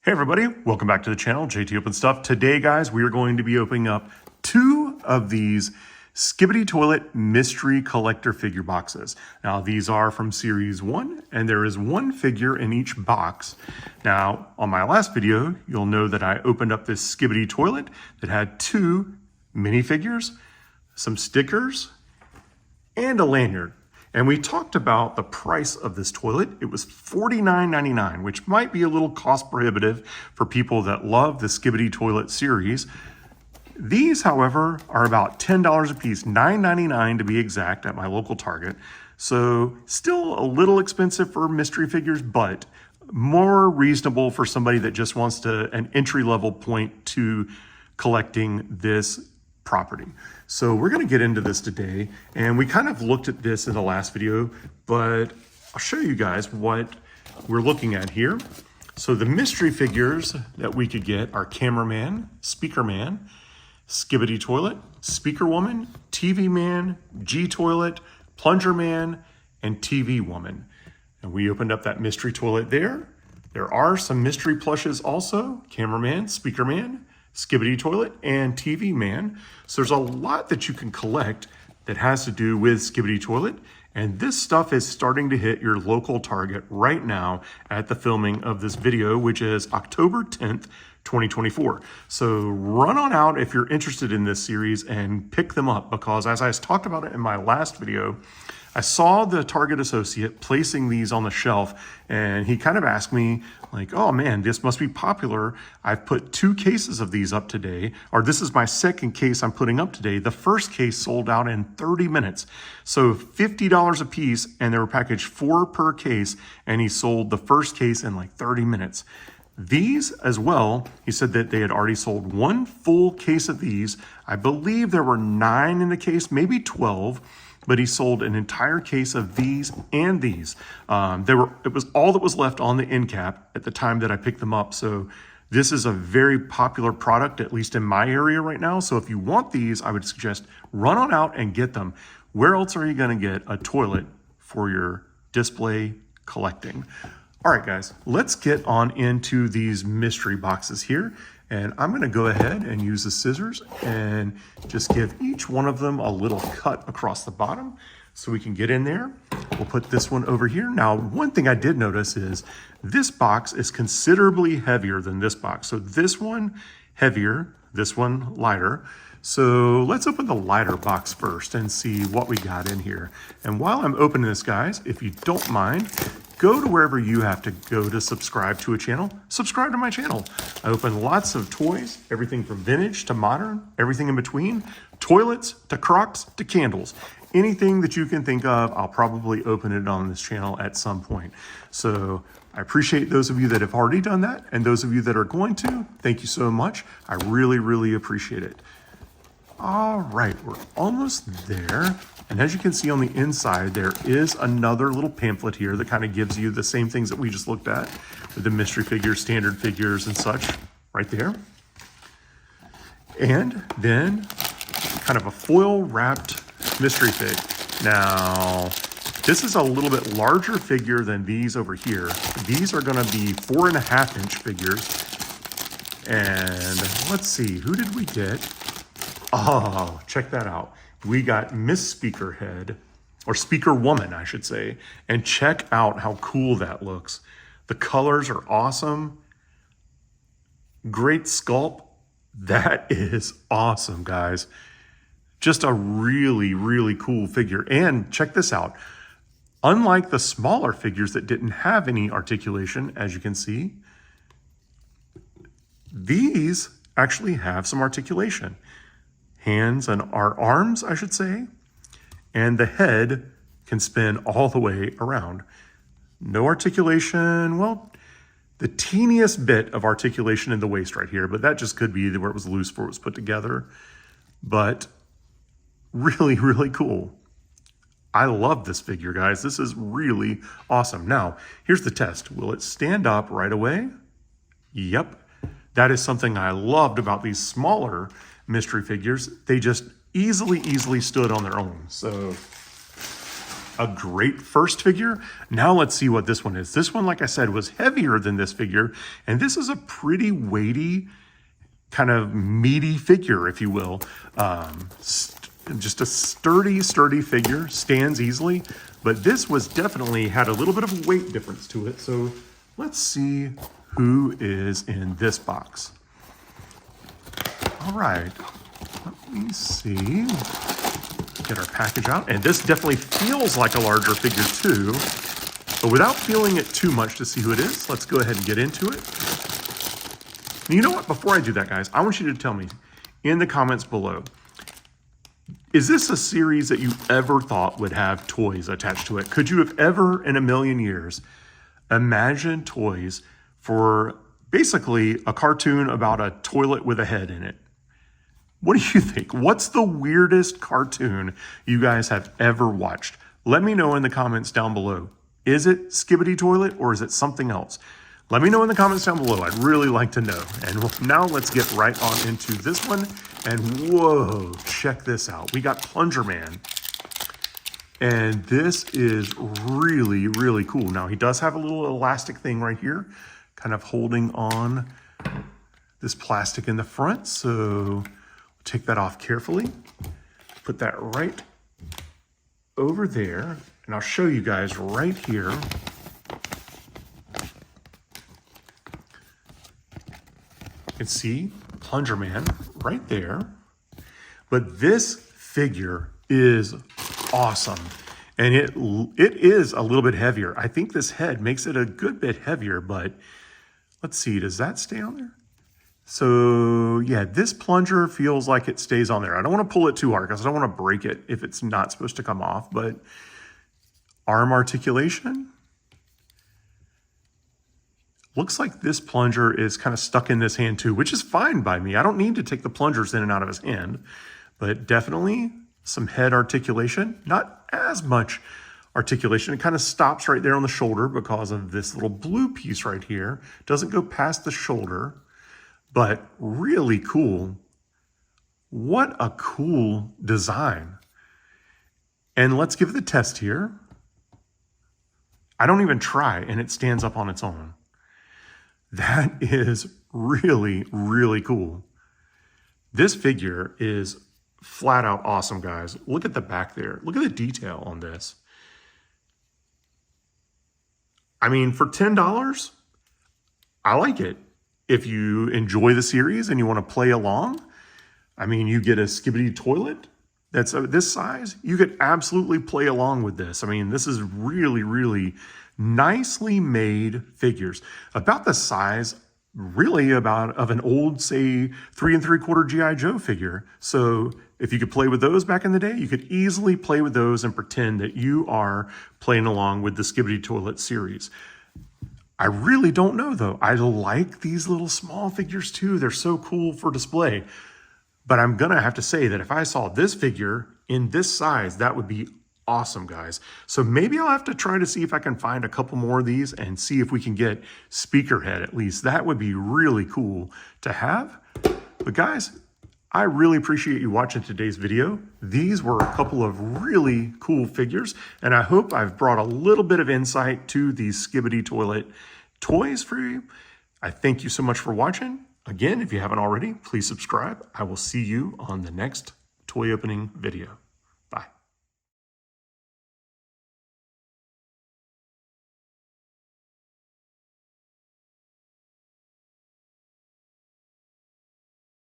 Hey everybody, welcome back to the channel, JT Open Stuff. Today, guys, we are going to be opening up two of these Skibidi Toilet Mystery Collector figure boxes. Now, these are from Series 1, and there is one figure in each box. Now, on my last video, you'll know that I opened up this Skibidi Toilet that had two minifigures, some stickers, and a lanyard. And we talked about the price of this toilet. It was $49.99, which might be a little cost prohibitive for people that love the Skibidi Toilet series. These, however, are about $10 a piece, $9.99 to be exact at my local Target. So still a little expensive for mystery figures, but more reasonable for somebody that just wants an entry-level point to collecting this property. So we're going to get into this today, and we kind of looked at this in the last video, but I'll show you guys what we're looking at here. So the mystery figures that we could get are Cameraman, Speaker Man, Skibidi Toilet, Speaker Woman, TV Man, G Toilet, Plunger Man, and TV Woman. And we opened up that mystery toilet there. There are some mystery plushes also, Cameraman, Speaker Man, Skibidi Toilet, and TV Man. So there's a lot that you can collect that has to do with Skibidi Toilet, and this stuff is starting to hit your local Target right now at the filming of this video, which is October 10th, 2024. So run on out if you're interested in this series and pick them up, because as I talked about it in my last video, I saw the Target associate placing these on the shelf, and he kind of asked me like, oh man, this must be popular. I've put 2 cases of these up today, or this is my second case I'm putting up today. The first case sold out in 30 minutes. So $50 a piece, and they were packaged 4 per case, and he sold the first case in like 30 minutes. These as well, he said that they had already sold 1 full case of these. I believe there were 9 in the case, maybe 12. But he sold an entire case of these and these. It was all that was left on the end cap at the time that I picked them up. So this is a very popular product, at least in my area right now. So if you want these, I would suggest run on out and get them. Where else are you gonna get a toilet for your display collecting? All right, guys, let's get on into these mystery boxes here. And I'm gonna go ahead and use the scissors and just give each one of them a little cut across the bottom so we can get in there. We'll put this one over here. Now, one thing I did notice is this box is considerably heavier than this box. So this one heavier, this one lighter. So let's open the lighter box first and see what we got in here. And while I'm opening this, guys, if you don't mind, go to wherever you have to go to subscribe to a channel. Subscribe to my channel. I open lots of toys, everything from vintage to modern, everything in between, toilets to Crocs to candles. Anything that you can think of, I'll probably open it on this channel at some point. So I appreciate those of you that have already done that, and those of you that are going to, thank you so much. I really, really appreciate it. All right, we're almost there. And as you can see on the inside, there is another little pamphlet here that kind of gives you the same things that we just looked at with the mystery figures, standard figures, and such right there. And then kind of a foil wrapped mystery fig. Now, this is a little bit larger figure than these over here. These are gonna be 4.5-inch figures. And let's see, who did we get? Oh, check that out. We got Miss Speaker Head, or Speaker Woman, I should say. And check out how cool that looks. The colors are awesome. Great sculpt. That is awesome, guys. Just a really, really cool figure. And check this out. Unlike the smaller figures that didn't have any articulation, as you can see, these actually have some articulation. Hands and our arms, I should say, and the head can spin all the way around. No articulation, well, the teeniest bit of articulation in the waist right here, but that just could be where it was loose before it was put together. But really, really cool. I love this figure, guys. This is really awesome. Now, here's the test. Will it stand up right away? Yep. That is something I loved about these smaller mystery figures. They just easily stood on their own. So a great first figure. Now let's see what this one is. This one, like I said, was heavier than this figure, and this is a pretty weighty, kind of meaty figure, if you will. Just a sturdy figure, stands easily, but this was definitely had a little bit of a weight difference to it. So let's see who is in this box. All right, let me see. Get our package out, and this definitely feels like a larger figure too, but without feeling it too much to see who it is, let's go ahead and get into it. And you know what, before I do that, guys, I want you to tell me in the comments below, is this a series that you ever thought would have toys attached to it? Could you have ever in a million years imagined toys for basically a cartoon about a toilet with a head in it? What do you think? What's the weirdest cartoon you guys have ever watched? Let me know in the comments down below. Is it Skibidi Toilet or is it something else? Let me know in the comments down below. I'd really like to know. And now let's get right on into this one. And whoa, check this out. We got Plunger Man. And this is really, really cool. Now he does have a little elastic thing right here, kind of holding on this plastic in the front. So take that off carefully, put that right over there, and I'll show you guys right here. You can see Plunger Man right there, but this figure is awesome, and it is a little bit heavier. I think this head makes it a good bit heavier, but let's see, does that stay on there? So yeah, this plunger feels like it stays on there. I don't want to pull it too hard because I don't want to break it if it's not supposed to come off, but arm articulation. Looks like this plunger is kind of stuck in this hand too, which is fine by me. I don't need to take the plungers in and out of his hand, but definitely some head articulation, not as much articulation. It kind of stops right there on the shoulder because of this little blue piece right here. Doesn't go past the shoulder. But really cool. What a cool design. And let's give it the test here. I don't even try, and it stands up on its own. That is really, really cool. This figure is flat out awesome, guys. Look at the back there. Look at the detail on this. I mean, for $10, I like it. If you enjoy the series and you want to play along, I mean, you get a Skibidi Toilet that's this size, you could absolutely play along with this. I mean, this is really, really nicely made figures. About the size, really, of an old, say, 3 3/4 G.I. Joe figure. So if you could play with those back in the day, you could easily play with those and pretend that you are playing along with the Skibidi Toilet series. I really don't know, though. I like these little small figures, too. They're so cool for display. But I'm going to have to say that if I saw this figure in this size, that would be awesome, guys. So maybe I'll have to try to see if I can find a couple more of these and see if we can get Speakerhead at least. That would be really cool to have. But guys, I really appreciate you watching today's video. These were a couple of really cool figures, and I hope I've brought a little bit of insight to these Skibidi Toilet toys for you. I thank you so much for watching. Again, if you haven't already, please subscribe. I will see you on the next toy opening video.